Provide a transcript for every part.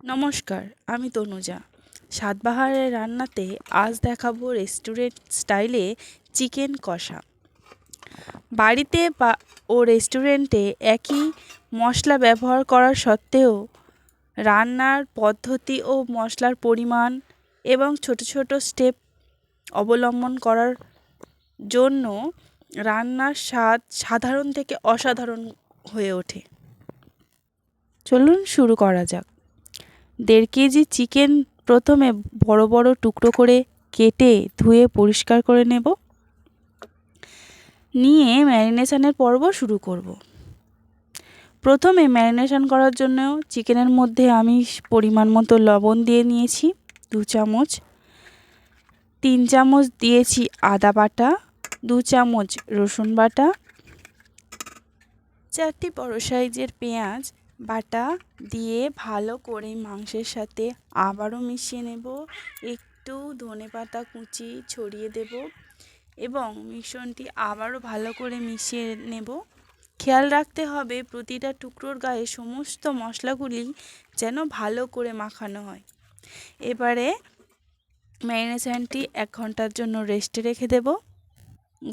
নমস্কার, আমি তনুজা। স্বাদবাহারের রান্নাতে আজ দেখাবো রেস্টুরেন্ট স্টাইলে চিকেন কষা। বাড়িতে ও রেস্টুরেন্টে একই মশলা ব্যবহার করা সত্ত্বেও রান্নার পদ্ধতি ও মশলার পরিমাণ এবং ছোট ছোট স্টেপ অবলম্বন করার জন্য রান্নার স্বাদ সাধারণ থেকে অসাধারণ হয়ে ওঠে। চলুন শুরু করা যাক। 1.5 কেজি চিকেন প্রথমে বড় বড় টুকরো করে কেটে ধুয়ে পরিষ্কার করে নেব। নিয়ে ম্যারিনেশনের পর্ব শুরু করব। প্রথমে ম্যারিনেশন করার জন্য চিকেনের মধ্যে আমি পরিমাণ মতো লবণ দিয়ে নিয়েছি 2 চামচ, 3 চামচ দিয়েছি আদা বাটা, 2 চামচ রসুন বাটা, 4টি বড় সাইজের পেঁয়াজ বাটা দিয়ে ভালো করে মাংসের সাথে আবারও মিশিয়ে নেব। একটু ধনেপাতা কুচি ছড়িয়ে দেব এবং মিশ্রণটি আবারও ভালো করে মিশিয়ে নেব। খেয়াল রাখতে হবে প্রতিটা টুকরোর গায়ে সমস্ত মশলাগুলি যেন ভালো করে মাখানো হয়। এবারে ম্যারিনেশনটি 1 ঘন্টার জন্য রেস্টে রেখে দেব।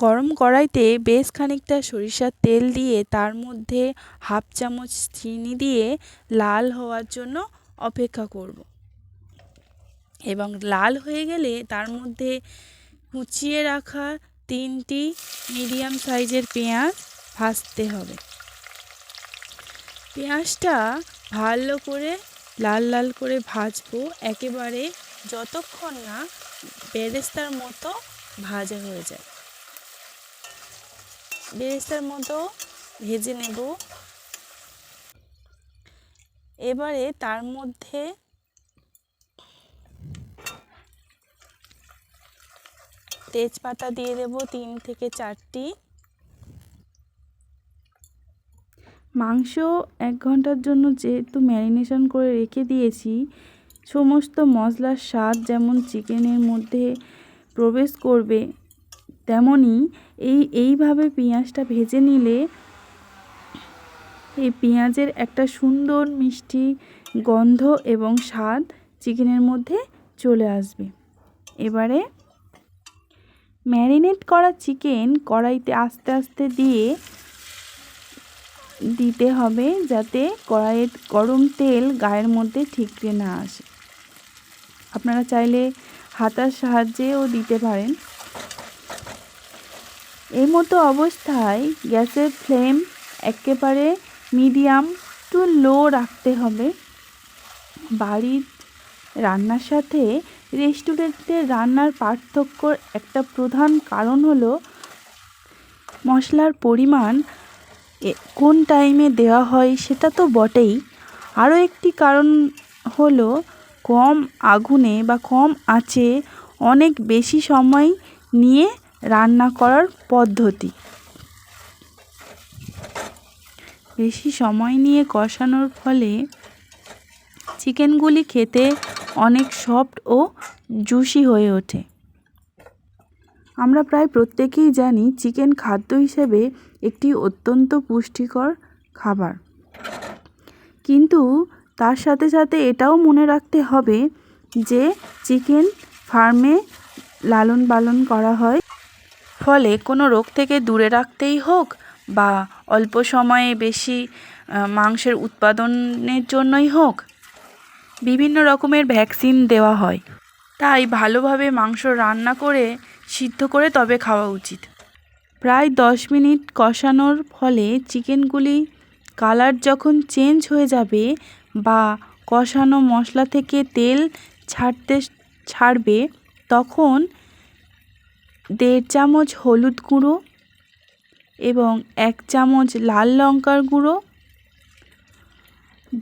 গরম কড়াইতে বেশ খানিকটা সরিষার তেল দিয়ে তার মধ্যে 1/2 চামচ চিনি দিয়ে লাল হওয়ার জন্য অপেক্ষা করব এবং লাল হয়ে গেলে তার মধ্যে কুচিয়ে রাখা 3টি মিডিয়াম সাইজের পেঁয়াজ ভাজতে হবে। পেঁয়াজটা ভালো করে লাল লাল করে ভাজবো একেবারে যতক্ষণ না বেরেস্তার মতো ভাজা হয়ে যায়। বেরেস্তার মতো ভেজে নেব। এবারে তার মধ্যে তেজপাতা দিয়ে দেব 3 থেকে 4টি। মাংস 1 ঘন্টার জন্য যেহেতু ম্যারিনেশন করে রেখে দিয়েছি, সমস্ত মশলার স্বাদ যেমন চিকেনের মধ্যে প্রবেশ করবে তেমনি এইভাবে পেঁয়াজটা ভেজে নিলে এই পেঁয়াজের একটা সুন্দর মিষ্টি গন্ধ এবং স্বাদ চিকেনের মধ্যে চলে আসবে। এবারে ম্যারিনেট করা চিকেন কড়াইতে আস্তে আস্তে দিতে হবে যাতে কড়াইয়ের গরম তেল গায়ের মধ্যে ঠিকরে না আসে। আপনারা চাইলে হাতার সাহায্যেও দিতে পারেন। এই মতো অবস্থায় গ্যাসের ফ্লেম একেবারে মিডিয়াম টু লো রাখতে হবে। বাড়ির রান্নার সাথে রেস্টুরেন্টের রান্নার পার্থক্যর একটা প্রধান কারণ হলো মশলার পরিমাণ কোন টাইমে দেওয়া হয় সেটা তো বটেই, আরও একটি কারণ হলো কম আগুনে বা কম আঁচে অনেক বেশি সময় নিয়ে রান্না করার পদ্ধতি। বেশি সময় নিয়ে কষানোর ফলে চিকেনগুলি খেতে অনেক সফট ও জুসি হয়ে ওঠে। আমরা প্রায় প্রত্যেকেই জানি চিকেন খাদ্য হিসেবে একটি অত্যন্ত পুষ্টিকর খাবার, কিন্তু তার সাথে সাথে এটাও মনে রাখতে হবে যে চিকেন ফার্মে লালন পালন করা হয়, ফলে কোনো রোগ থেকে দূরে রাখতেই হোক বা অল্প সময়ে বেশি মাংসের উৎপাদনের জন্যই হোক, বিভিন্ন রকমের ভ্যাকসিন দেওয়া হয়। তাই ভালোভাবে মাংস রান্না করে সিদ্ধ করে তবে খাওয়া উচিত। প্রায় 10 মিনিট কষানোর ফলে চিকেনগুলি কালার যখন চেঞ্জ হয়ে যাবে বা কষানো মশলা থেকে তেল ছাড়বে, তখন 1.5 চামচ হলুদ গুঁড়ো এবং 1 চামচ লাল লঙ্কার গুঁড়ো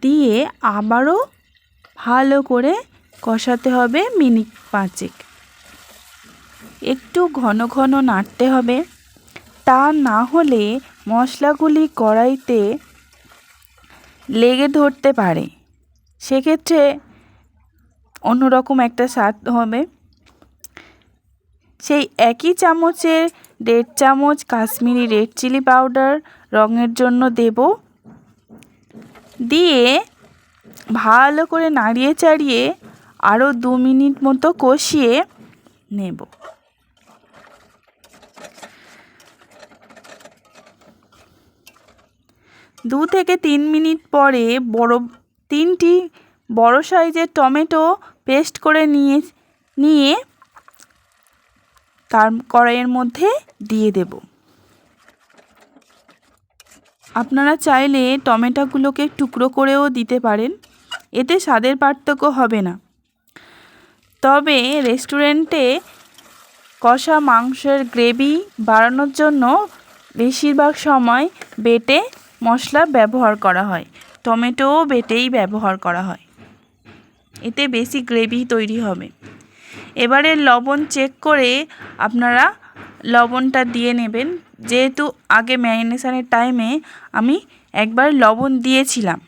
দিয়ে আবারও ভালো করে কষাতে হবে মিনিট 5। একটু ঘন ঘন নাড়তে হবে, তা না হলে মশলাগুলি কড়াইতে লেগে ধরতে পারে, সেক্ষেত্রে অন্যরকম একটা স্বাদ হবে। সেই একই চামচে 1.5 চামচ কাশ্মীরি রেড চিলি পাউডার রঙের জন্য দেব, দিয়ে ভালো করে নাড়িয়ে চাড়িয়ে আরও 2 মিনিট মতো কষিয়ে নেব। দু থেকে 3 মিনিট পরে 3টি বড় সাইজের টমেটো পেস্ট করে নিয়ে তার কড়াইয়ের মধ্যে দিয়ে দেব। আপনারা চাইলে টমেটোগুলোকে টুকরো করেও দিতে পারেন, এতে স্বাদের পার্থক্য হবে না। তবে রেস্টুরেন্টে কষা মাংসের গ্রেভি বাড়ানোর জন্য বেশিরভাগ সময় বেটে মশলা ব্যবহার করা হয়, টমেটোও বেটেই ব্যবহার করা হয়, এতে বেশি গ্রেভি তৈরি হবে। এবারে লবণ চেক করে আপনারা লবণটা দিয়ে নেবেন, যেহেতু আগে ম্যারিনেশনের টাইমে আমি একবার লবণ দিয়েছিলাম।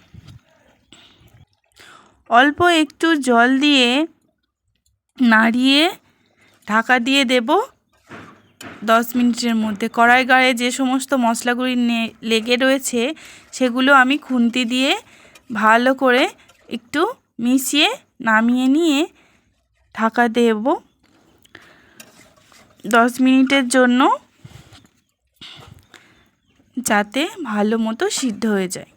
অল্প একটু জল দিয়ে নাড়িয়ে ঢাকা দিয়ে দেব 10 মিনিটের মধ্যে। কড়াই গায়ে যে সমস্ত মশলাগুলি লেগে রয়েছে সেগুলো আমি খুন্তি দিয়ে ভালো করে একটু মিশিয়ে নামিয়ে নিয়ে ঢাকা দেব 10 মিনিটের জন্য, যাতে ভালো মতো সিদ্ধ হয়ে যায়।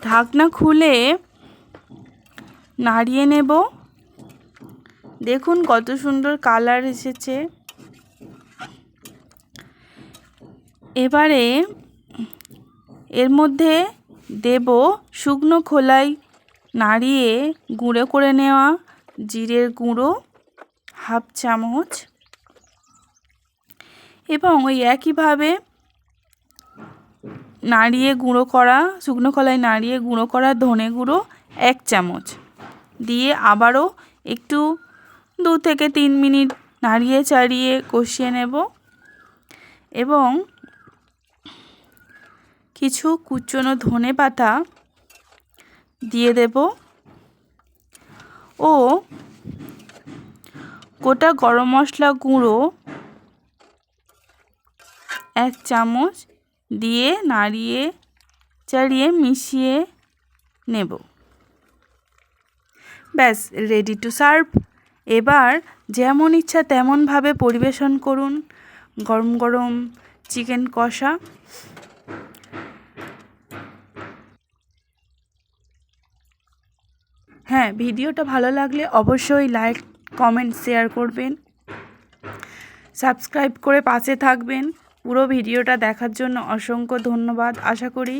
ঢাকনা খুলে নাড়িয়ে নেব। দেখুন কত সুন্দর কালার এসেছে। এবারে এর মধ্যে দেব শুকনো খোলায় নাড়িয়ে গুঁড়ো করে নেওয়া জিরের গুঁড়ো হাফ চামচ, এবং ওই একইভাবে নাড়িয়ে গুঁড়ো করা শুকনো খোলায় নাড়িয়ে গুঁড়ো করা ধনে গুঁড়ো 1 চামচ দিয়ে আবারও একটু 2 থেকে 3 মিনিট নাড়িয়ে চাড়িয়ে কষিয়ে নেব, এবং কিছু কুচনো ধনে পাতা দিয়ে দেব ও গোটা গরম মশলা গুঁড়ো 1 চামচ দিয়ে নাড়িয়ে চাড়িয়ে মিশিয়ে নেব। ব্যাস, রেডি টু সার্ভ। এবার যেমন ইচ্ছা তেমনভাবে পরিবেশন করুন গরম গরম চিকেন কষা। হ্যাঁ, ভিডিওটা ভালো লাগলে অবশ্যই লাইক কমেন্ট শেয়ার করবেন, সাবস্ক্রাইব করে পাশে থাকবেন। পুরো ভিডিওটা দেখার জন্য অসংখ্য ধন্যবাদ। আশা করি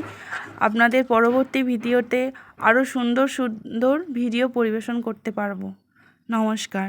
আপনাদের পরবর্তী ভিডিওতে আরও সুন্দর সুন্দর ভিডিও পরিবেশন করতে পারবো। নমস্কার।